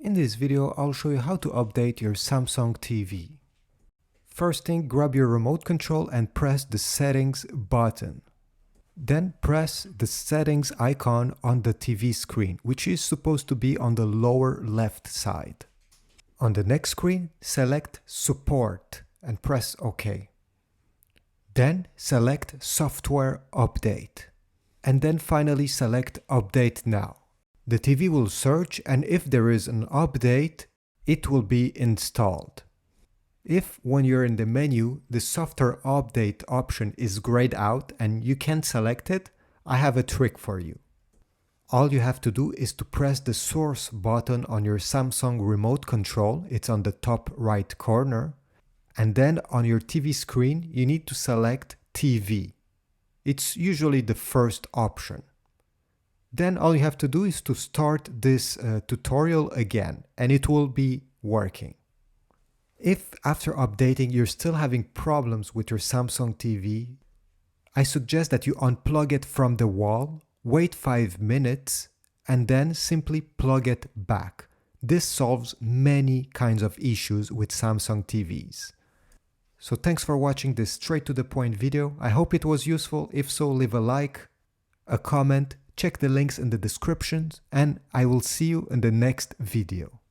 In this video, I'll show you how to update your Samsung TV. First thing, grab your remote control and press the settings button. Then press the settings icon on the TV screen, which is supposed to be on the lower left side. On the next screen, select support and press OK. Then select software update. And then finally select update now. The TV will search, and if there is an update, it will be installed. If when you're in the menu, the software update option is grayed out and you can't select it, I have a trick for you. All you have to do is to press the source button on your Samsung remote control. It's on the top right corner. And then on your TV screen, you need to select TV. It's usually the first option. Then all you have to do is to start this tutorial again, and it will be working. If after updating you're still having problems with your Samsung TV, I suggest that you unplug it from the wall, wait 5 minutes, and then simply plug it back. This solves many kinds of issues with Samsung TVs. So thanks for watching this straight to the point video. I hope it was useful. If so, leave a like, a comment, check the links in the descriptions, and I will see you in the next video.